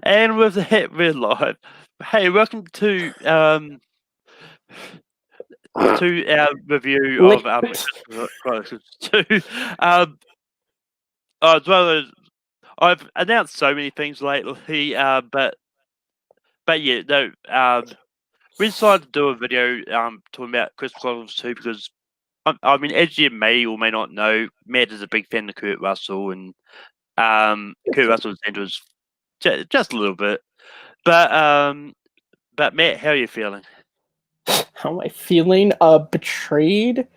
And with that, we're live. Hey, welcome to our review of Lit. Chronicles 2. Um, as well as I've announced so many things lately, but yeah, no. We decided to do a video talking about Chronicles 2 because I mean, as you may or may not know, Matt is a big fan of Kurt Russell, and Kurt Russell's into his just a little bit, but but Matt, how are you feeling? How am I feeling? Betrayed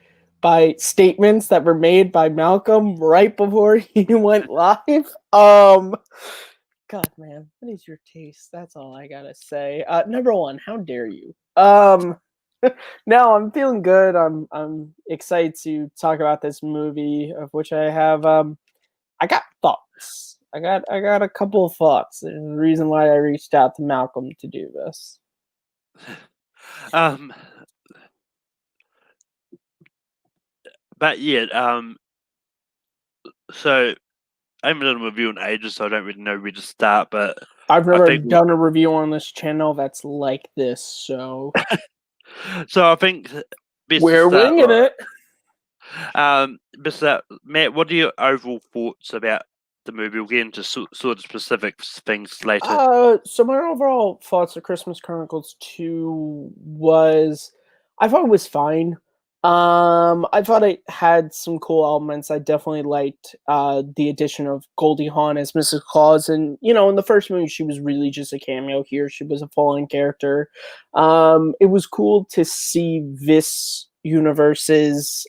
by statements that were made by Malcolm right before he went live. God, man, what is your taste? That's all I gotta say. Number one, how dare you? No, I'm feeling good. I'm excited to talk about this movie, of which I have I got thoughts. I got a couple of thoughts. There's a reason why I reached out to Malcolm to do this. Um, but yeah, so I haven't done a review in ages, so I don't really know where to start. But I've I never think, done a review on this channel that's like this, so so I think best to we're start. winging it. Best to start, Matt. What are your overall thoughts about the movie? We'll get into sort of specific things later. So my overall thoughts of Christmas Chronicles 2 was I thought it was fine. I thought it had some cool elements. I definitely liked the addition of Goldie Hawn as Mrs. Claus, and in the first movie she was really just a cameo. Here she was a full-on character. It was cool to see this universe's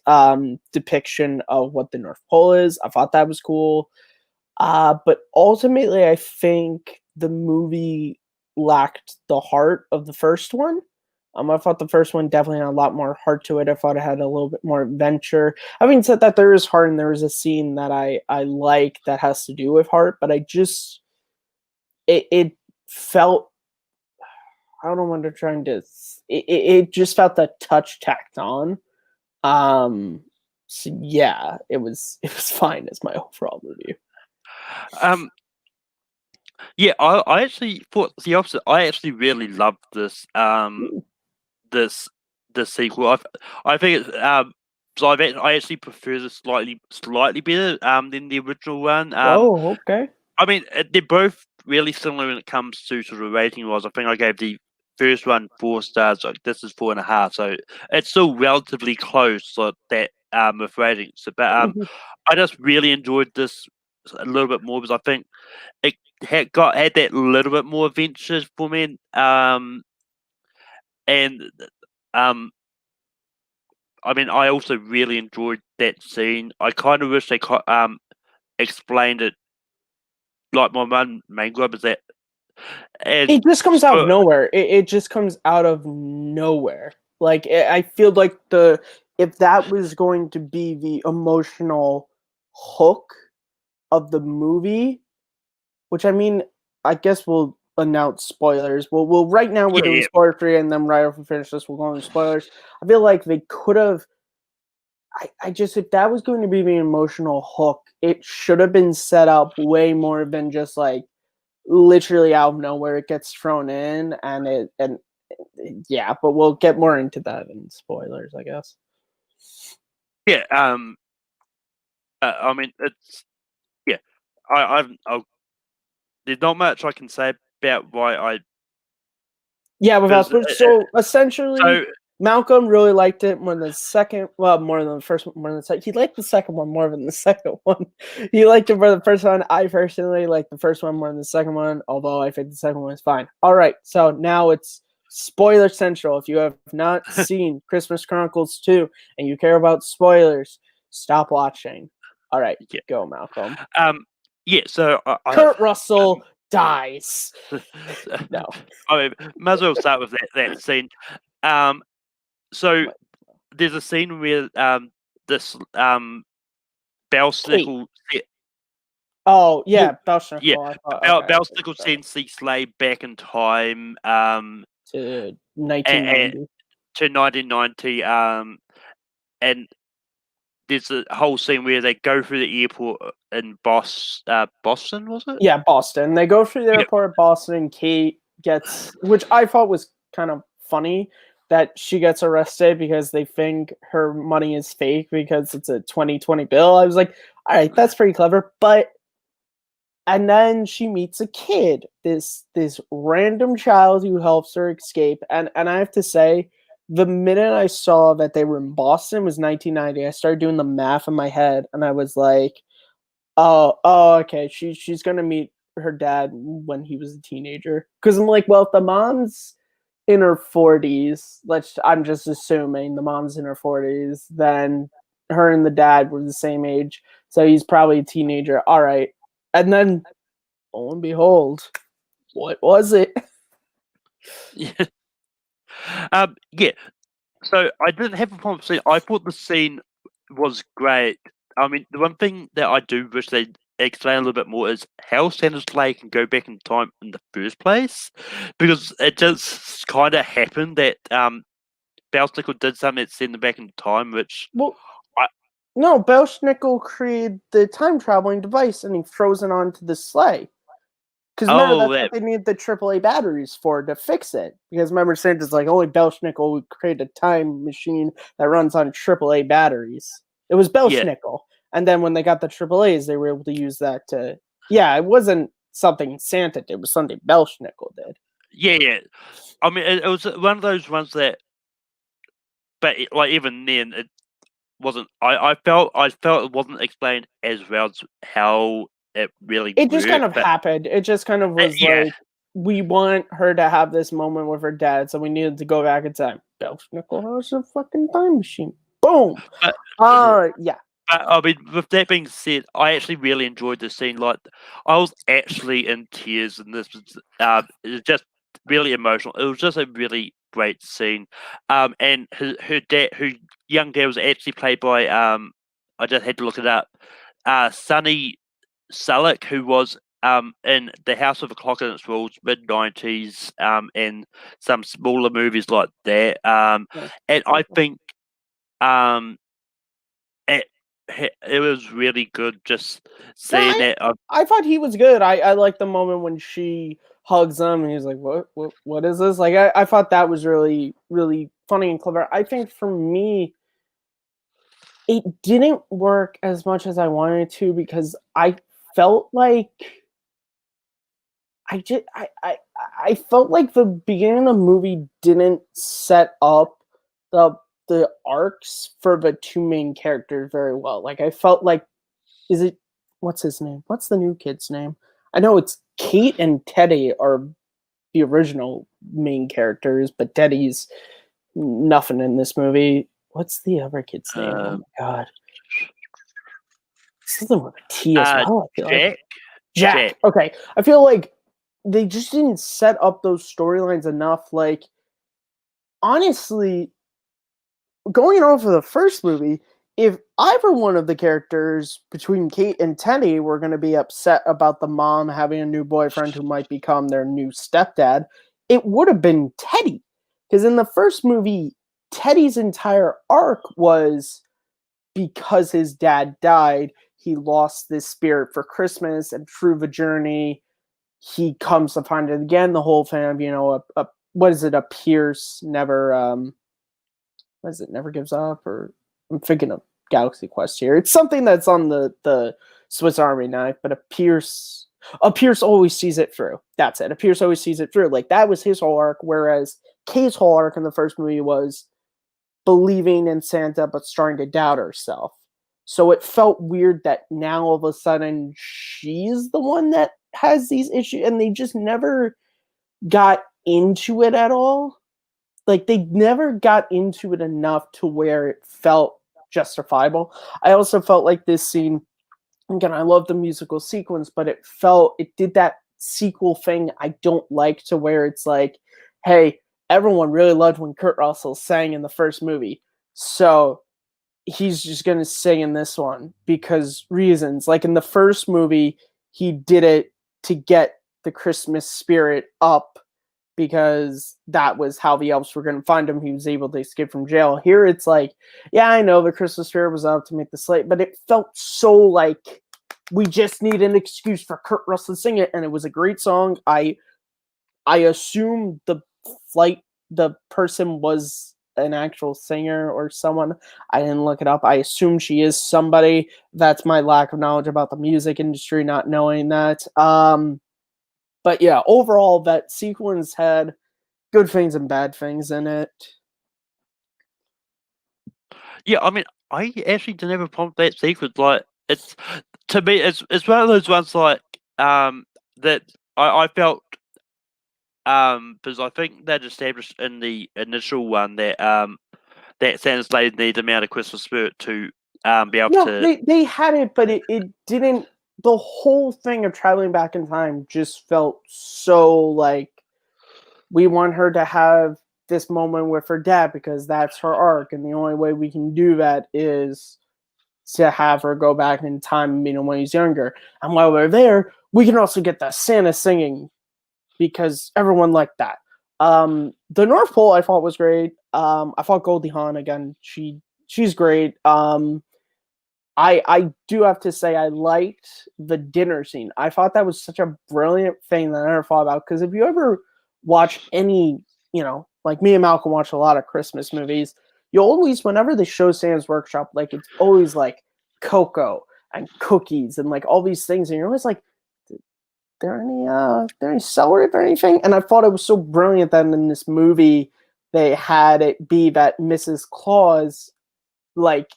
depiction of what the North Pole is. I thought that was cool. But ultimately, I think the movie lacked the heart of the first one. I thought the first one definitely had a lot more heart to it. I thought it had a little bit more adventure. Having said that, there is heart, and there is a scene that I like that has to do with heart, but I just it felt, I don't know what they're trying to. It just felt a touch tacked on. So yeah, it was fine as my overall review. Um, yeah, I actually thought the opposite. I actually really loved this this sequel. I think it's so I actually prefer this slightly better than the original one. Oh, okay. I mean, they're both really similar when it comes to sort of rating wise. I think I gave the first one 4 stars. Like this is 4.5, so it's still relatively close. Like that with ratings. But Mhm. I just really enjoyed this a little bit more because I think it had that little bit more adventure for me. And um, I mean, I also really enjoyed that scene. I kind of wish they explained it. Like my one main gripe is that, and It just comes out of so nowhere. It just comes out of nowhere. Like I feel like the if that was going to be the emotional hook of the movie, which I mean, I guess we'll announce spoilers. Well, right now we're yeah, doing yeah, spoiler free, and then right after we finish this, we'll go into spoilers. I feel like they could have. I just if that was going to be the emotional hook, it should have been set up way more than just like literally out of nowhere it gets thrown in, and yeah, but we'll get more into that in spoilers, I guess. yeah. I mean, it's yeah. There's not much I can say about why I Yeah, without because so essentially so Malcolm really liked it more than the second, well, more than the first one, more than the second. He liked the second one more than the second one. He liked it for the first one. I personally like the first one more than the second one, although I think the second one is fine. All right, so now it's spoiler central. If you have not seen Christmas Chronicles 2 and you care about spoilers, stop watching. All right, yeah. go, Malcolm. Yeah. So Kurt Russell dies. No. I mean, might as well start with that scene. Um, so What? there's a scene where this Kate. Belsnickel Oh, well, yeah, yeah, Belschnickel. I thought, okay, I see. Belsnickel Sorry. sends Slade back in time To a 1990. to 1990 and there's a whole scene where they go through the airport in Boston, was it? Yeah, Boston. They go through the Yep. airport at Boston, and Kate gets, which I thought was kind of funny, that she gets arrested because they think her money is fake because it's a 2020 bill. I was like, all right, that's pretty clever. But and then she meets a kid, this random child who helps her escape. And I have to say, the minute I saw that they were in Boston was 1990, I started doing the math in my head, and I was like, oh, okay. She's gonna meet her dad when he was a teenager. Because I'm like, well, if the mom's in her 40s, I'm just assuming the mom's in her 40s, then her and the dad were the same age, so he's probably a teenager. All right, and then lo and behold, what was it? Yeah. Yeah. So I didn't have a problem with the scene. I thought the scene was great. I mean, the one thing that I do wish they'd explain a little bit more is how Santa Clay can go back in time in the first place, because it just kind of happened that Belsnickel did something that sent them back in time, which Well, I no, Belschnickel created the time traveling device, and he throws it onto the sleigh. Because remember, oh that's that what they need the AAA batteries for, to fix it. Because remember, Santa's like, only Belschnickel would create a time machine that runs on AAA batteries. It was yeah Belschnickel. And then when they got the AAAs, they were able to use that to. Yeah, it wasn't something Santa did, it was something Belschnickel did. yeah. I mean, it was one of those ones that, but like even then, it wasn't. I felt it wasn't explained as well as how it really It just kind worked. of But happened. It just kind of was yeah, like, we want her to have this moment with her dad, so we needed to go back in time. Belschnickel has a fucking time machine. Boom. but Yeah. I mean, with that being said, I actually really enjoyed the scene. Like, I was actually in tears, and this was it was just really emotional. It was just a really great scene. And her dad, her young dad, was actually played by I just had to look it up. Sonny Sullick, who was in The House with a Clock in Its Walls, mid-90s, and some smaller movies like that. Yeah. And I think um it it was really good just No, seeing that. I thought he was good. I like the moment when she hugs him and he's like, what is this? Like I thought that was really, really funny and clever. I think for me, it didn't work as much as I wanted to because I felt like I just I felt like the beginning of the movie didn't set up the the arcs for the two main characters very well. Like I felt like, is it, what's his name? What's the new kid's name? I know it's Kate and Teddy are the original main characters, but Teddy's nothing in this movie. What's the other kid's name? Oh um, my god. Something with a T as well, I feel like. Jack. Jack. Jack. Okay. I feel like they just didn't set up those storylines enough. Like, honestly, going off of the first movie, if either one of the characters between Kate and Teddy were going to be upset about the mom having a new boyfriend who might become their new stepdad, it would have been Teddy. Because in the first movie, Teddy's entire arc was because his dad died, he lost this spirit for Christmas, and through the journey, he comes to find it again. The whole family, what is it? A Pierce never, what is it? Never gives up, or I'm thinking of Galaxy Quest here. It's something that's on the Swiss Army knife, but a Pierce always sees it through. That's it. A Pierce always sees it through. Like that was his whole arc, whereas Kay's whole arc in the first movie was believing in Santa but starting to doubt herself. So it felt weird that now all of a sudden she's the one that has these issues, and they just never got into it at all. Like they never got into it enough to where it felt justifiable. I also felt like this scene, again, I love the musical sequence, but it did that sequel thing I don't like, to where it's like, hey, everyone really loved when Kurt Russell sang in the first movie, so he's just gonna sing in this one because reasons. Like in the first movie, he did it to get the Christmas spirit up because that was how the elves were going to find him. He was able to escape from jail. Here it's like, yeah, I know the Christmas spirit was out to make the slate, but it felt so like we just need an excuse for Kurt Russell to sing it, and it was a great song. I assume the person was an actual singer or someone. I didn't look it up. I assume she is somebody. That's my lack of knowledge about the music industry, not knowing that. But yeah, overall, that sequence had good things and bad things in it. Yeah, I mean, I actually didn't have a problem with that sequence. Like, it's to me, it's one of those ones like that I felt because I think that established in the initial one that Santa's lady needs the amount of Christmas spirit to be able No, to. they had it, but it didn't. The whole thing of traveling back in time just felt so like we want her to have this moment with her dad because that's her arc, and the only way we can do that is to have her go back in time, when he's younger. And while we're there, we can also get the Santa singing because everyone liked that. The North Pole I thought was great. I thought Goldie Hawn again. She's great. I do have to say I liked the dinner scene. I thought that was such a brilliant thing that I never thought about. Because if you ever watch any, like me and Malcolm watch a lot of Christmas movies, you always, whenever they show Santa's workshop, like it's always like cocoa and cookies and like all these things, and you're always like, there any celery or anything? And I thought it was so brilliant that in this movie they had it be that Mrs. Claus like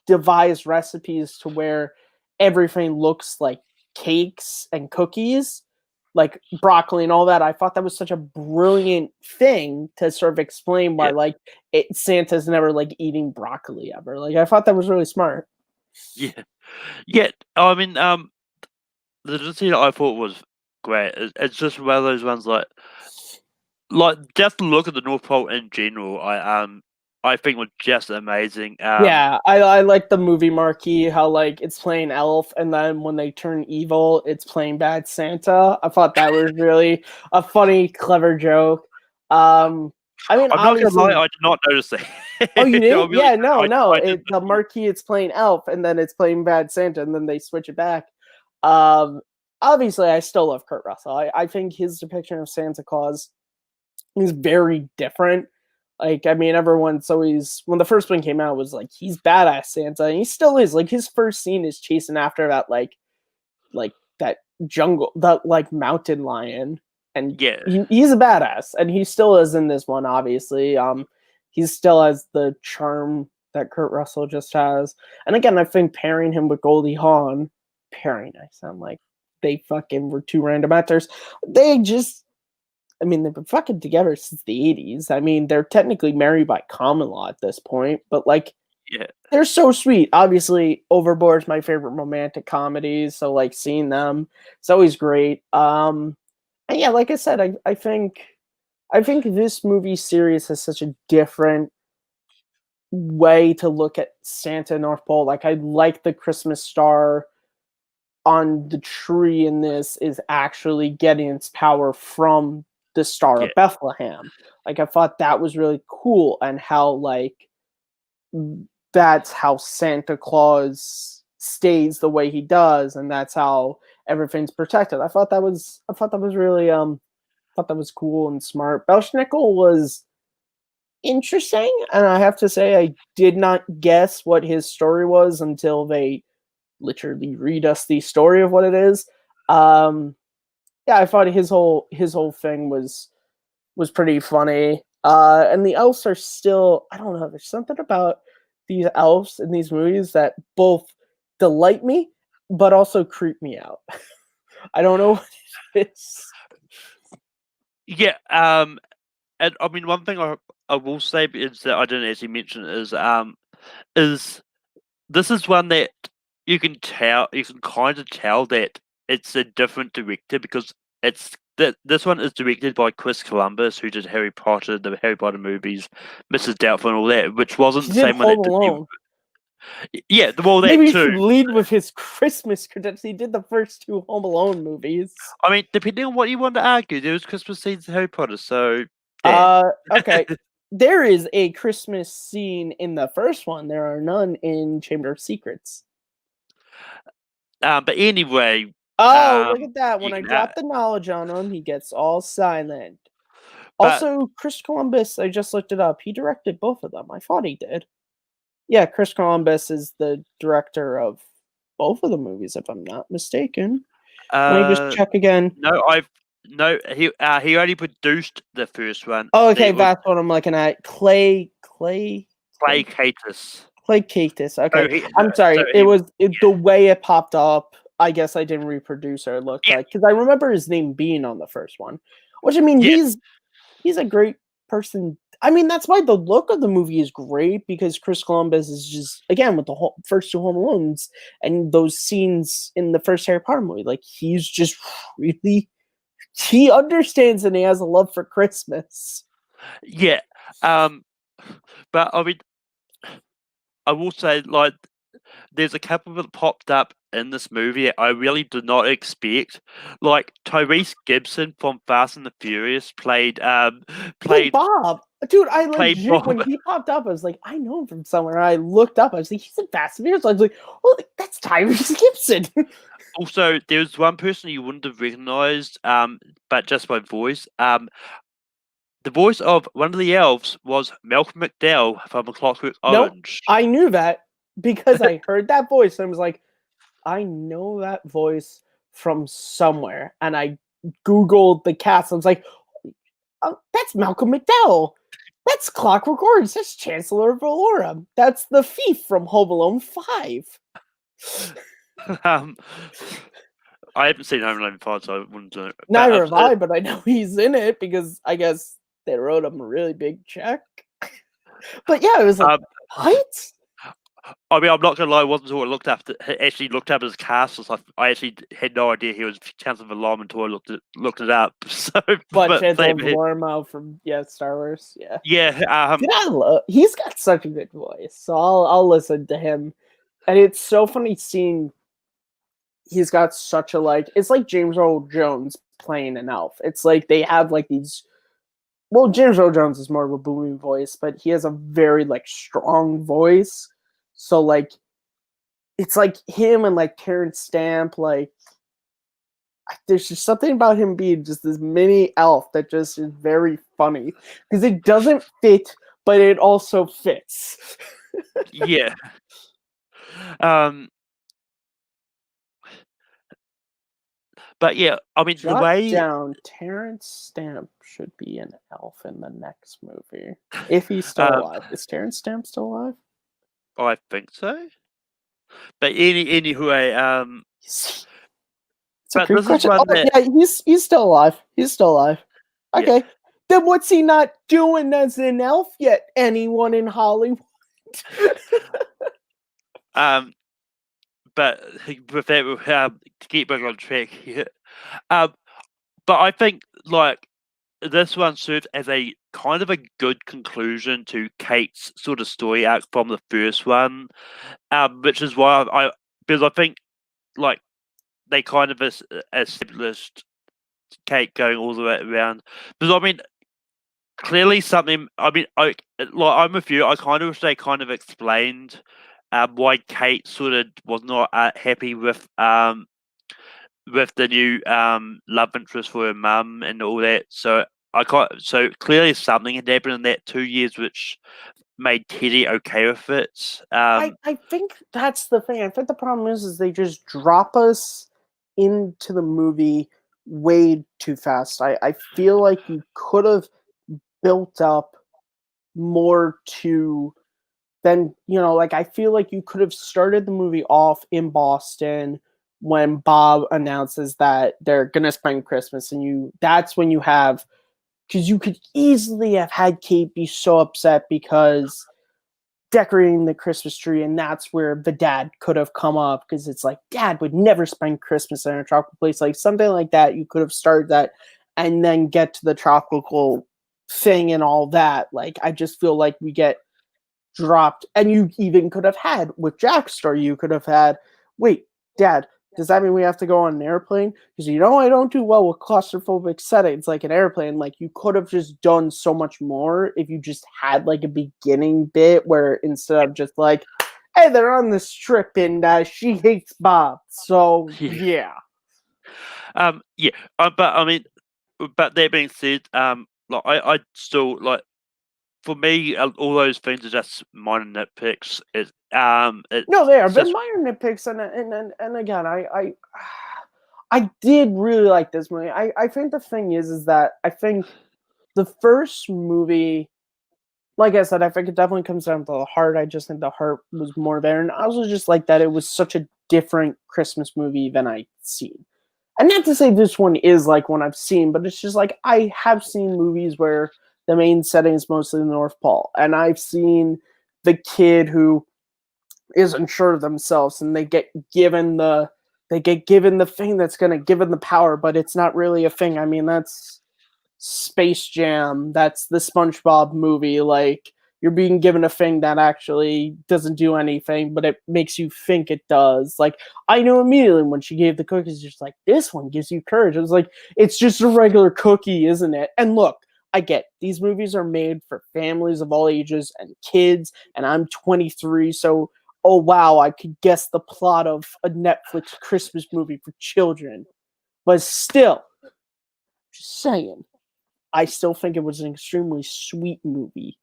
devise recipes to where everything looks like cakes and cookies, like broccoli and all that. I thought that was such a brilliant thing to sort of explain why Yeah, like Santa's never like eating broccoli ever. Like I thought that was really smart. yeah, yeah. I mean, the scene I thought was great. It's just one of those ones like just look at the North Pole in general. I think was just amazing. Yeah, I like the movie marquee, how like it's playing Elf, and then when they turn evil, it's playing Bad Santa. I thought that was really a funny, clever joke. Um, I mean, I'm not gonna lie, obviously, I did not notice that. oh, you I'll didn't? be like, Yeah, no, no. I did. The marquee, it's playing Elf, and then it's playing Bad Santa, and then they switch it back. Um, Obviously, I still love Kurt Russell. I think his depiction of Santa Claus is very different. Like, I mean, everyone's always when the first one came out was like he's badass Santa, and he still is. Like his first scene is chasing after that like that jungle, that like mountain lion, and Yeah, he's a badass, and he still is in this one. Obviously, he still has the charm that Kurt Russell just has. And again, I think pairing him with Goldie Hawn, I sound like they fucking were two random actors. They just I mean, they've been fucking together since the 80s. I mean, they're technically married by common law at this point, but like, yeah, they're so sweet. Obviously, Overboard is my favorite romantic comedy, so like seeing them, it's always great. And yeah, like I said, I think this movie series has such a different way to look at Santa North Pole. Like, I like the Christmas star on the tree in this is actually getting its power from the Star yeah, of Bethlehem. Like I thought that was really cool, and how like that's how Santa Claus stays the way he does, and that's how everything's protected. I thought that was really thought that was cool and smart. Belschnickel was interesting, and I have to say I did not guess what his story was until they literally read us the story of what it is. Um, yeah, I thought his whole thing was pretty funny. And the elves are still, I don't know, there's something about these elves in these movies that both delight me but also creep me out. I don't know what it is. yeah. And I mean, one thing I will say is that I didn't actually mention is this is one that you can kind of tell that it's a different director because it's that this one is directed by Chris Columbus, who did Harry Potter, the Harry Potter movies, Mrs. Doubtful, and all that, which wasn't He the did same one Home that did Alone. Yeah, well, that Maybe you too. should lead with his Christmas credentials. He did the first 2 Home Alone movies. I mean, depending on what you want to argue, there was Christmas scenes in Harry Potter, so yeah. Okay. There is a Christmas scene in the first one. There are none in Chamber of Secrets. But anyway, Oh, look at that. you When I can, drop the knowledge on him, he gets all silent. but Also, Chris Columbus, I just looked it up. He directed both of them. I thought he did. Yeah, Chris Columbus is the director of both of the movies, if I'm not mistaken. Let me just check again. no, he only produced the first one. Oh, okay, It was that's what I'm looking at. Clay Placatus. Catus. Okay, I'm So sorry. It he, was the way it popped up. I guess I didn't reproduce or look yeah, like because I remember his name being on the first one. Which I mean, yeah, he's a great person. I mean, that's why the look of the movie is great because Chris Columbus is just again with the first 2 Home Alones and those scenes in the first Harry Potter movie. Like he's just really he understands and he has a love for Christmas. yeah. But I mean, I will say, like, there's a couple that popped up in this movie I really did not expect. Like Tyrese Gibson from Fast and the Furious Hey played Bob, dude, I played legit Bob. when he popped up, I was like, I know him from somewhere. I looked up, I was like, he's in Fast and Furious. I was like, well, that's Tyrese Gibson. Also, there was one person you wouldn't have recognized, but just by voice. The voice of one of the elves was Malcolm McDowell from A Clockwork Nope, Orange. I knew that because I heard that voice and I was like, I know that voice from somewhere. And I Googled the cast. I was like, oh, that's Malcolm McDowell. That's Clockwork Orange. That's Chancellor Valora. That's the thief from Home Alone 5. um, I haven't seen Home Alone 5, so I wouldn't know. Neither have I, but I know he's in it because I guess they wrote him a really big check. But yeah, it was like, what? I mean, I'm not gonna lie, I wasn't until I actually looked up his cast. I actually had no idea he was Chancellor Valora until I looked it up. So, But but Chancellor Valora from Star Wars, yeah. yeah, Dude, he's got such a good voice, so I'll listen to him. And it's so funny seeing he's got such a it's like James Earl Jones playing an elf. It's like they have like these James Earl Jones is more of a booming voice, but he has a very strong voice. So it's like him and Terrence Stamp, there's just something about him being just this mini elf that just is very funny because it doesn't fit, but it also fits. yeah. But yeah, I mean the Jot way down Terrence Stamp should be an elf in the next movie if he's still alive. Is Terrence Stamp still alive? I think so. But anyway, It's a but great this is question. one Oh that yeah, he's still alive. He's still alive. yeah. Okay. Then what's he not doing as an elf yet? Anyone in Hollywood? But with that, to keep back on track here, but I think this one served as a kind of a good conclusion to Kate's sort of story arc from the first one, which is why because I think they kind of established Kate going all the way around. Because I mean, clearly something. I mean, I'm with you. I kind of wish they kind of explained why Kate sort of was not happy with the new love interest for her mum and all that. So so clearly something had happened in that 2 years, which made Teddy okay with it. I think that's the thing. I think the problem is they just drop us into the movie way too fast. I feel like you could have built up more to then I feel like you could have started the movie off in Boston when Bob announces that they're gonna spend Christmas, and that's when you have because you could easily have had Kate be so upset because decorating the Christmas tree, and that's where the dad could have come up because it's like dad would never spend Christmas in a tropical place, like something like that. You could have started that and then get to the tropical thing and all that. Like I just feel like we get dropped, and you even could have had with Jackstar, you could have had, wait, Dad, does that mean we have to go on an airplane? Because I don't do well with claustrophobic settings like an airplane. Like you could have just done so much more if you just had like a beginning bit where instead of just like, hey, they're on this trip and she hates Bob. So Yeah. yeah. Yeah. But I mean, but that being said, like I still like for me, all those things are just minor nitpicks. No, they are. It's But just minor nitpicks, and again, I did really like this movie. I think the thing is that I think the first movie, like I said, I think it definitely comes down to the heart. I just think the heart was more there, and I also just like that it was such a different Christmas movie than I'd seen. And not to say this one is like one I've seen, but it's just like I have seen movies where the main setting is mostly the North Pole, and I've seen the kid who isn't sure of themselves and they get given the thing that's going to give them the power, but it's not really a thing. I mean, that's Space Jam, that's the SpongeBob movie. Like you're being given a thing that actually doesn't do anything, but it makes you think it does. Like I knew immediately when she gave the cookies, just like this one gives you courage. I was like, it's just a regular cookie, isn't it? And look, I get these movies are made for families of all ages and kids, and I'm 23, so oh wow, I could guess the plot of a Netflix Christmas movie for children. But still, just saying, I still think it was an extremely sweet movie.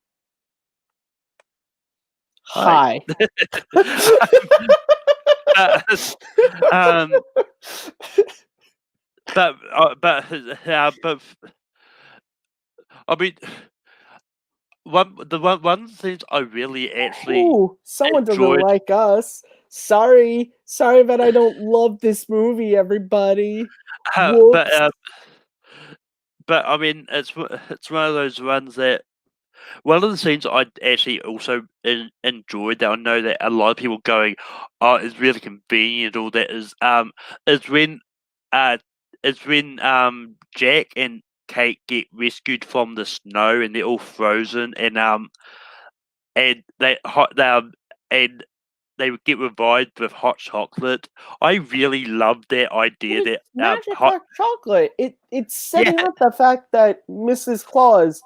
hi. Hi. um, but I mean, one thing I really actually Ooh, someone doesn't enjoyed, like us. Sorry that I don't love this movie, everybody. uh, but Whoops. uh, but I mean, it's one of those ones that one of the scenes I actually also enjoyed that I know that a lot of people going, oh, it's really convenient. All that is when uh Jack and Kate get rescued from the snow and they're all frozen and and they would get revived with hot chocolate. I really loved that idea It's that magic hot hot chocolate. It's yeah setting up the fact that Mrs. Claus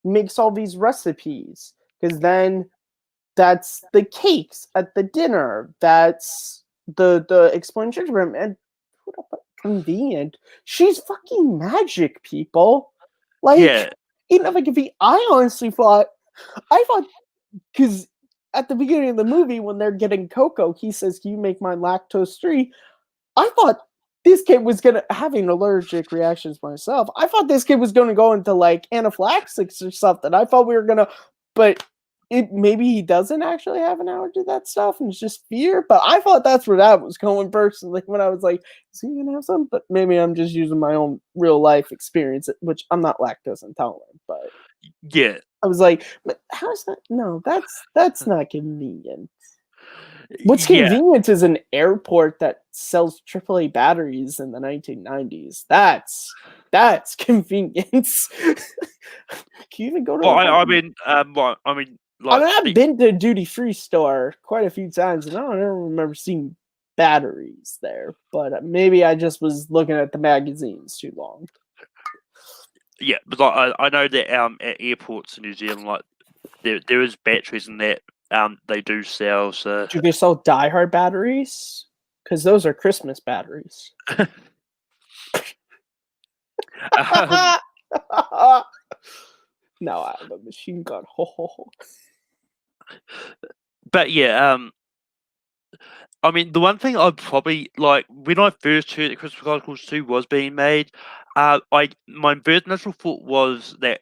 makes all these recipes. Because then that's the cakes at the dinner. That's the explain gingerbread and convenient. She's fucking magic, people. yeah Like, you know, like if he, I thought, because at the beginning of the movie when they're getting cocoa, he says, "Can you make mine lactose free?" I thought this kid was gonna having allergic reactions myself. I thought this kid was gonna go into like anaphylaxis or something. I thought we were gonna, but it maybe he doesn't actually have an allergy to that stuff and it's just fear. But I thought that's where that was going personally when I was like, is he gonna have some? But maybe I'm just using my own real life experience, which I'm not lactose intolerant, but yeah I was like, but how's that? No, that's not convenient. What's yeah. convenient is an airport that sells AAA batteries in the 1990s. That's convenience. Can you even go to Well, a I fucking? mean, I mean, I like mean, I've speak. been to a duty free store quite a few times, and I don't ever remember seeing batteries there. But maybe I just was looking at the magazines too long. Yeah, but like, I know that at airports in New Zealand, like there is batteries in that they do sell. So Do they sell diehard batteries? Because those are Christmas batteries. um, Now I have a machine gun. Ho ho ho. but yeah, I mean, the one thing I'd probably like when I first heard that Christmas Chronicles 2 was being made, I my first initial thought was that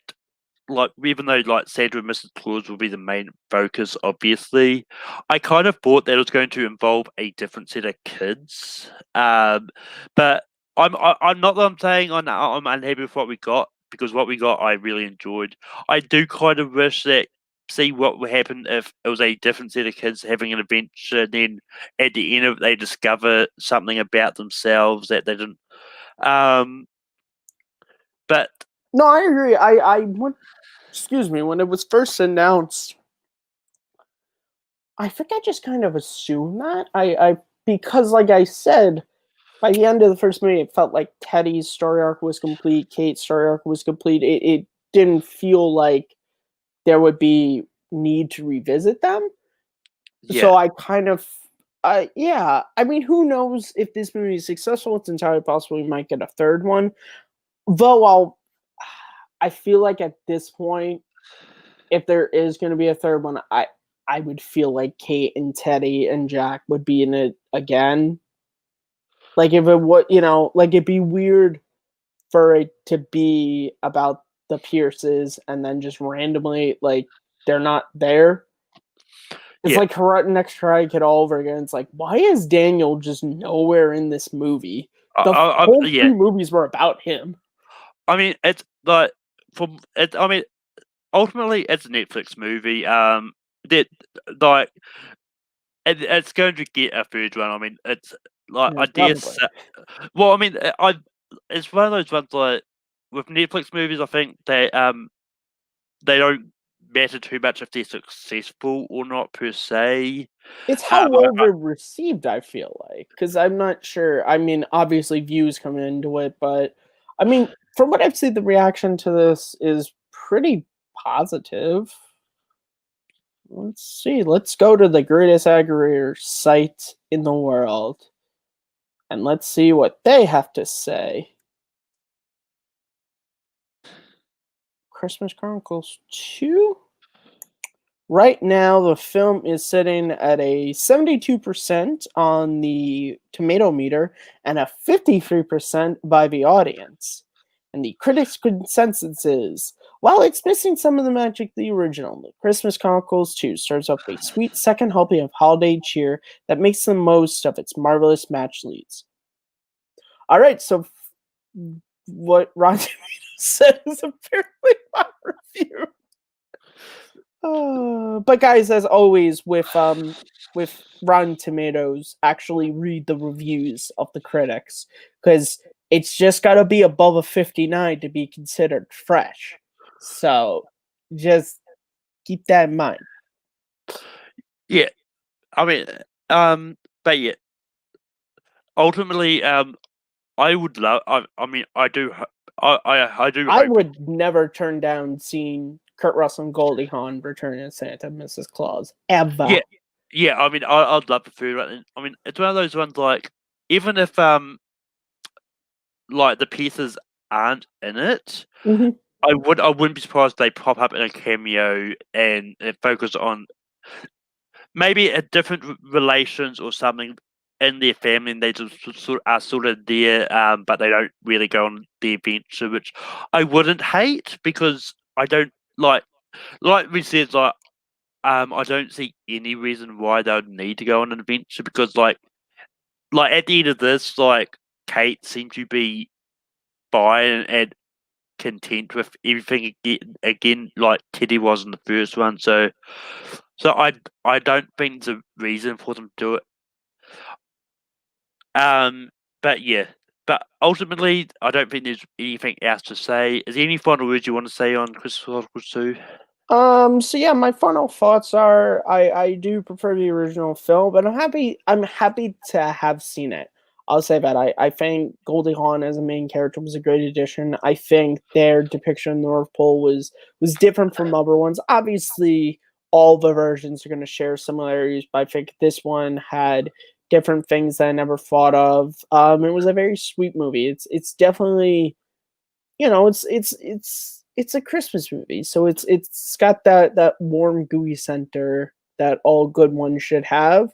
like even though like Santa and Mrs. Claus will be the main focus, obviously, I kind of thought that it was going to involve a different set of kids. But I'm not that I'm saying I'm unhappy with what we got because what we got I really enjoyed. I do kind of wish that see what would happen if it was a different set of kids having an adventure. Then at the end of it, they discover something about themselves that they didn't. Um, but No, I agree. I went. Excuse me. When it was first announced, I think I just kind of assumed that. I because like I said, by the end of the first movie, it felt like Teddy's story arc was complete, Kate's story arc was complete. It didn't feel like there would be need to revisit them. Yeah, So I kind of, yeah. I mean, who knows if this movie is successful? It's entirely possible we might get a third one. Though I feel like at this point, if there is going to be a third one, I would feel like Kate and Teddy and Jack would be in it again. Like if it would, like it'd be weird for it to be about the Pierces and then just randomly like they're not there. It's yeah. like next try kid all over again. It's like, why is Daniel just nowhere in this movie? The whole Yeah. three movies were about him. I mean, it's like from it. I mean, ultimately, it's a Netflix movie. That like it's going to get a third one. I mean, it's like Yeah, I dare probably. say. Well, I mean, it's one of those ones like with Netflix movies. I think they don't matter too much if they're successful or not per se. It's how Um, well they're received, I feel like, because I'm not sure. I mean, obviously, views come into it, but I mean, from what I've seen, the reaction to this is pretty positive. Let's see. Let's go to the greatest aggregator site in the world and let's see what they have to say. Christmas Chronicles 2? Right now, the film is sitting at a 72% on the tomato meter and a 53% by the audience. And the critics' consensus is, while it's missing some of the magic of the original, the Christmas Chronicles 2 serves up a sweet second helping of holiday cheer that makes the most of its marvelous match leads. All right, so what Rotten Tomatoes said is apparently my review. But guys, as always, with Rotten Tomatoes, actually read the reviews of the critics because it's just got to be above a 59 to be considered fresh. So just keep that in mind. yeah, I mean, but yeah, ultimately, I would love. I mean, I do. I do I hope. would never turn down seeing Kurt Russell and Goldie Hawn return as Santa and Mrs. Claus ever. Yeah, yeah. I mean, I'd love the food. Right? I mean, it's one of those ones like even if like the pieces aren't in it, Mm-hmm. I wouldn't be surprised if they pop up in a cameo and focus on maybe a different relations or something in their family, and they just are sort of there, but they don't really go on the adventure, which I wouldn't hate because I don't like we said I don't see any reason why they would need to go on an adventure because like at the end of this Kate seemed to be fine and content with everything again, like Teddy was in the first one. So I don't think there's a reason for them to do it. Um, but yeah, but ultimately, I don't think there's anything else to say. Is there any final words you want to say on Christmas Chronicles 2? So yeah, my final thoughts are I do prefer the original film, but I'm happy to have seen it. I'll say that I think Goldie Hawn as a main character was a great addition. I think their depiction of the North Pole was different from other ones. Obviously, all the versions are going to share similarities, but I think this one had different things that I never thought of. It was a very sweet movie. It's definitely it's a Christmas movie, so it's got that warm gooey center that all good ones should have.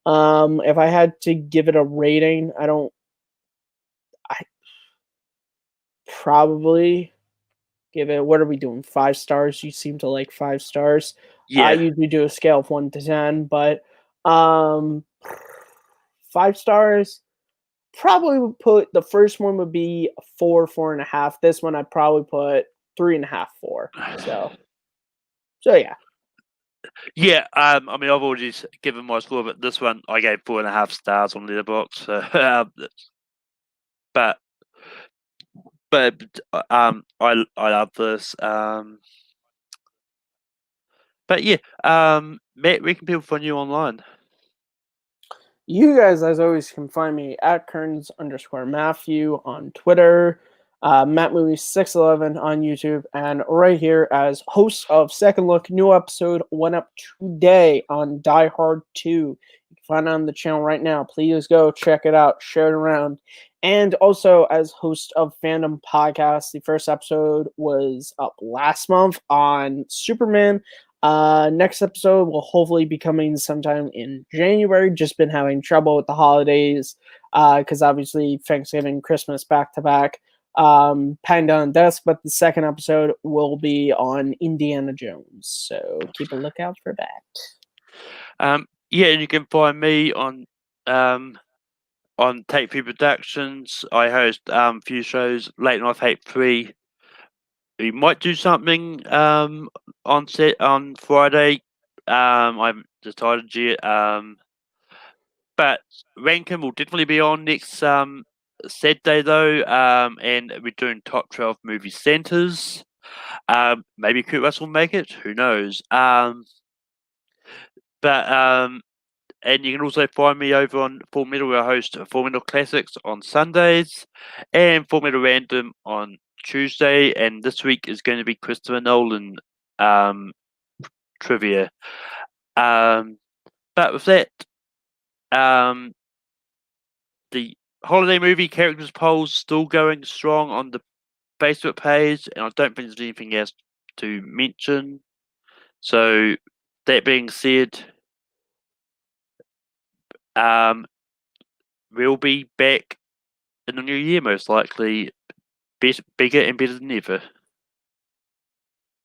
If I had to give it a rating, I probably give it. What are we doing? 5 stars? You seem to like 5 stars. I Yeah, usually do a scale of 1 to 10, but um, 5 stars. Probably would put the first one would be a 4.5. This one I'd probably put 3.5, 4. So yeah. yeah. I mean, I've already given my score, but this one I gave 4.5 stars on Letterboxd. So, but but I love this. But yeah, Matt, where can people find you online? You guys, as always, can find me at Kearns_Matthew on Twitter, MattMovies611 on YouTube, and right here as host of Second Look. New episode went up today on Die Hard 2. You can find it on the channel right now. Please go check it out, share it around. And also as host of Fandom Podcast, the first episode was up last month on Superman. Next episode will hopefully be coming sometime in January. Just been having trouble with the holidays because obviously Thanksgiving, Christmas back to back. Panned on desk, but the second episode will be on Indiana Jones. So keep a lookout for that. Yeah, and you can find me on Take 3 Productions. I host a few shows. Late Night Tape 3. We might do something on set on Friday. I haven't decided yet. But Rankin will definitely be on next Saturday though. And we're doing top 12 movie centers. Maybe Kurt Russell will make it. Who knows? But and you can also find me over on Full Metal, where I host Full Metal Classics on Sundays and Full Metal Random on Tuesday. And this week is going to be Christopher Nolan trivia. But with that, the holiday movie characters polls still going strong on the Facebook page, and I don't think there's anything else to mention. So that being said, we'll be back in the new year most likely, bigger and better than ever.